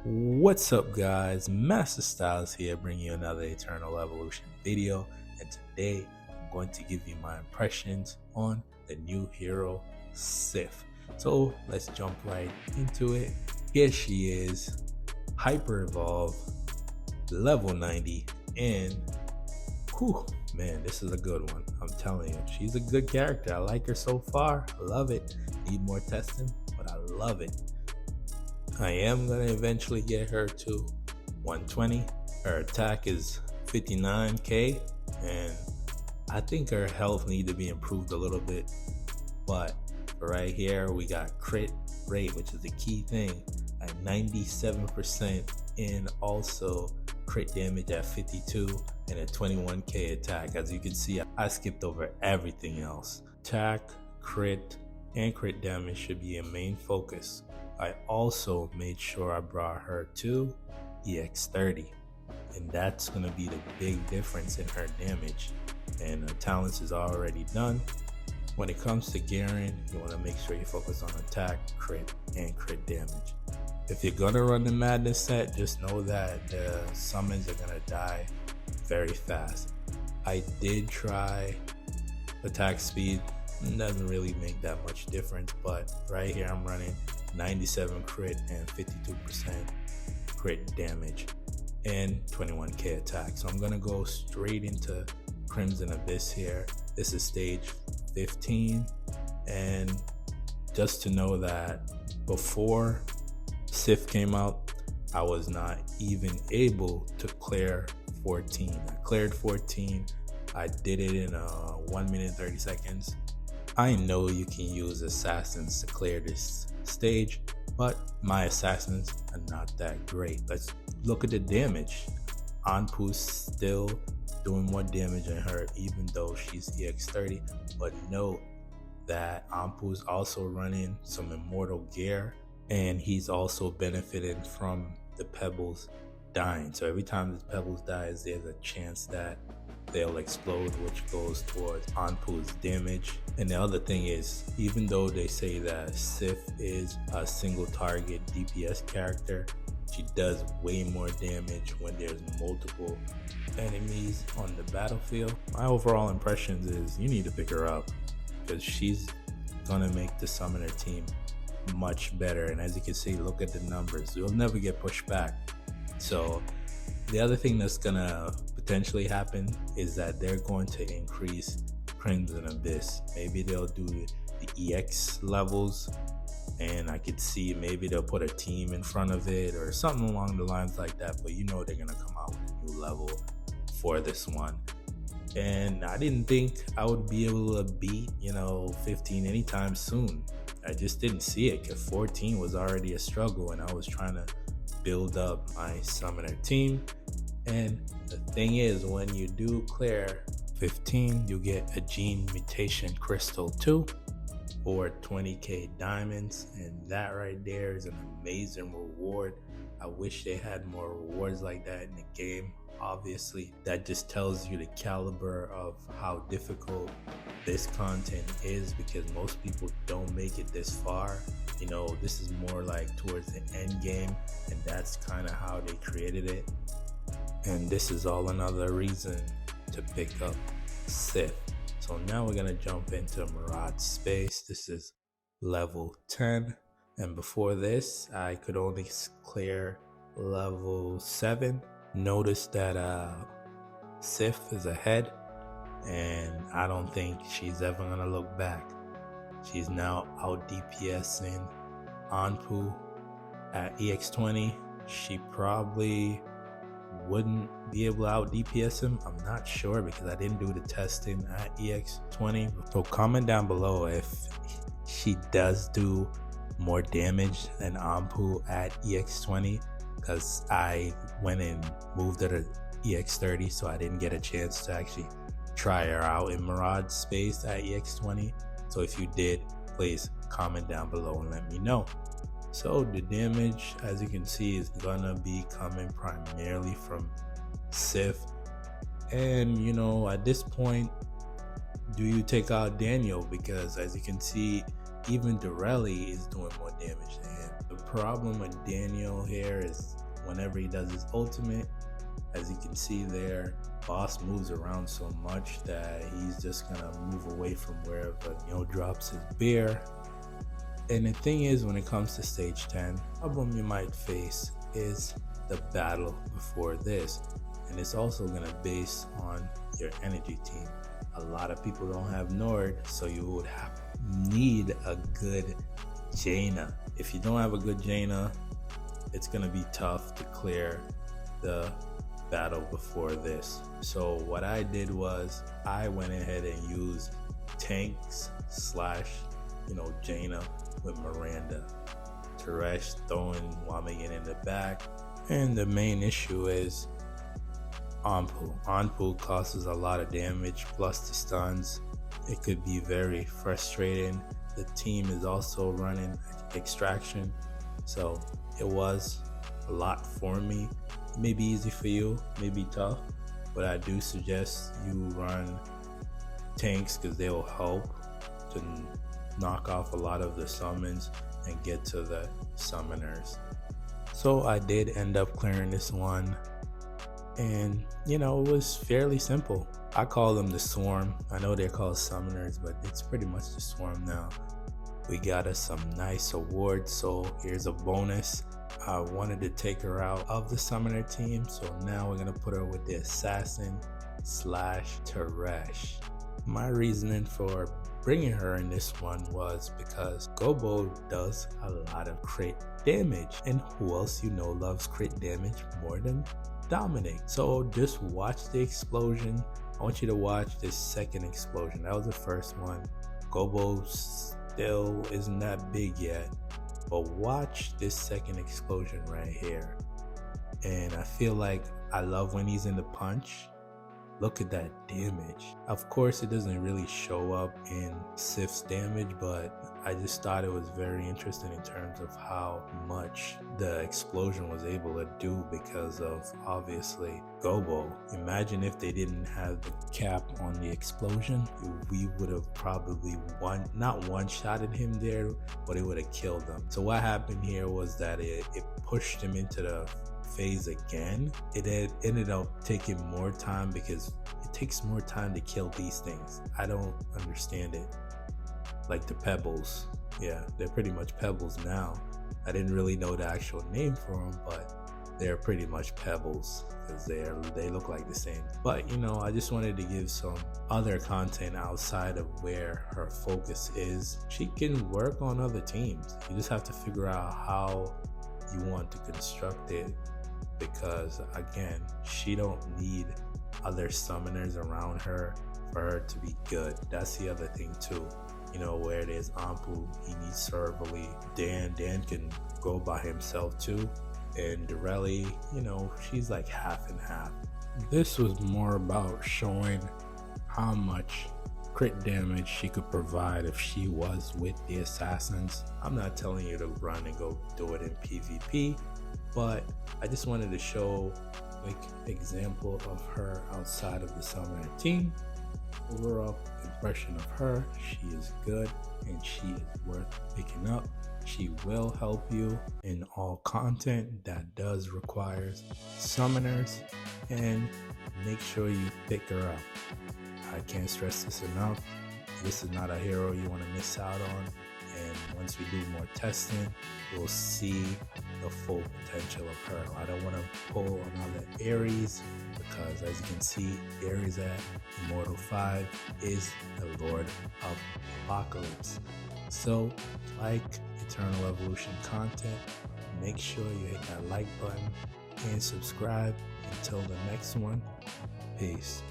What's up, guys? Master Styles here, bringing you another Eternal Evolution video, and today I'm going to give you my impressions on the new hero Sif. So let's jump right into it. Here she is, Hyperevolve, level 90, and whew, man, this is a good one. I'm telling you, she's a good character. I like her so far. I love it. Need more testing, but I love it. I am going to eventually get her to 120. Her attack is 59k, and I think her health need to be improved a little bit. But right here, we got crit rate, which is the key thing, at 97%, and also crit damage at 52 and a 21k attack. As you can see, I skipped over everything else. Attack, crit, and crit damage should be a main focus. I also made sure I brought her to EX30, and that's going to be the big difference in her damage. And her talents is already done. When it comes to gearing, you want to make sure you focus on attack, crit, and crit damage. If you're going to run the Madness set, just know that the summons are going to die very fast. I did try attack speed. It doesn't really make that much difference, but right here I'm running 97 crit and 52% crit damage and 21k attack. So I'm gonna go straight into Crimson Abyss here. This is stage 15, and just to know that before Sif came out, I was not even able to clear 14. I cleared 14. I did it in 1 minute 30 seconds. I know you can use assassins to clear this stage, but my assassins are not that great. Let's look at the damage. Anpu's still doing more damage than her, even though she's EX30. But note that Anpu's also running some Immortal gear, and he's also benefiting from the pebbles dying. So every time the pebbles dies, there's a chance that they'll explode, which goes towards Anpu's damage. And the other thing is, even though they say that Sif is a single target DPS character, she does way more damage when there's multiple enemies on the battlefield. My overall impressions is you need to pick her up, because she's gonna make the summoner team much better. And as you can see, look at the numbers. You'll never get pushed back. So the other thing that's gonna potentially happen is that they're going to increase Crimson Abyss. Maybe they'll do the EX levels, and I could see maybe they'll put a team in front of it or something along the lines like that. But you know they're gonna come out with a new level for this one. And I didn't think I would be able to beat 15 anytime soon. I just didn't see it, because 14 was already a struggle, and I was trying to build up my summoner team. And the thing is, when you do clear 15, you get a gene mutation crystal 2 or 20k diamonds, and that right there is an amazing reward. I wish they had more rewards like that in the game. Obviously, that just tells you the caliber of how difficult this content is, because most people don't make it this far. This is more like towards the end game, and that's kind of how they created it. And this is all another reason to pick up Sif. So now we're gonna jump into Mirage space. This is level 10, and before this I could only clear level 7. Notice that Sif is ahead, and I don't think she's ever gonna look back. She's now out DPSing Anpu at EX20. She probably wouldn't be able to out DPS him. I'm not sure, because I didn't do the testing at EX20. So comment down below if she does do more damage than Anpu at EX20, because I went and moved her to EX30, so I didn't get a chance to actually try her out in Mirage space at EX20. So if you did, please comment down below and let me know. So the damage, as you can see, is gonna be coming primarily from Sif. And at this point, do you take out Daniel? Because as you can see, even Dorelli is doing more damage than him. problem with Daniel here is whenever he does his ultimate, as you can see there, boss moves around so much that he's just gonna move away from wherever drops his bear. And the thing is, when it comes to stage 10, the problem you might face is the battle before this, and it's also gonna base on your energy team. A lot of people don't have Nord, so you would need a good Jaina. If you don't have a good Jaina, it's gonna be tough to clear the battle before this. So what I did was I went ahead and used tanks / Jaina with Miranda. Teresh throwing Wamigan in the back. And the main issue is Anpu. Anpu causes a lot of damage plus the stuns. It could be very frustrating. The team is also running extraction, so it was a lot for me. It may be easy for you, may be tough, but I do suggest you run tanks because they will help to knock off a lot of the summons and get to the summoners. So I did end up clearing this one, and it was fairly simple. I call them the Swarm. I know they're called summoners, but it's pretty much the Swarm now. We got us some nice awards, so here's a bonus. I wanted to take her out of the summoner team, so now we're gonna put her with the assassin / Teresh. My reasoning for bringing her in this one was because Gobo does a lot of crit damage, and who else loves crit damage more than Dominic? So just watch the explosion. I want you to watch this second explosion. That was the first one. Gobo still isn't that big yet, but watch this second explosion right here. And I feel like I love when he's in the punch. Look at that damage. Of course, it doesn't really show up in Sif's damage, but I just thought it was very interesting in terms of how much the explosion was able to do because of, obviously, Gobo. Imagine if they didn't have the cap on the explosion, we would have probably not one-shotted him there, but it would have killed him. So what happened here was that it pushed him into the phase again. It had ended up taking more time because it takes more time to kill these things. I don't understand it. Like the pebbles. Yeah, they're pretty much pebbles now. I didn't really know the actual name for them, but they're pretty much pebbles because they look like the same. But I just wanted to give some other content outside of where her focus is. She can work on other teams. You just have to figure out how you want to construct it, because again, she don't need other summoners around her for her to be good. That's the other thing too. Where it is Anpu, he needs Cerberally. Dan can go by himself too. And Dorelli, she's like half and half. This was more about showing how much crit damage she could provide if she was with the assassins. I'm not telling you to run and go do it in PvP, but I just wanted to show example of her outside of the summoner team. Overall impression of her, she is good and she is worth picking up. She will help you in all content that does requires summoners, and make sure you pick her up. I can't stress this enough. This is not a hero you want to miss out on, and once we do more testing, we'll see the full potential of her. I don't want to pull another Ares because, as you can see, Ares at Immortal 5 is the Lord of Apocalypse. So, like Eternal Evolution content, make sure you hit that like button and subscribe. Until the next one, peace.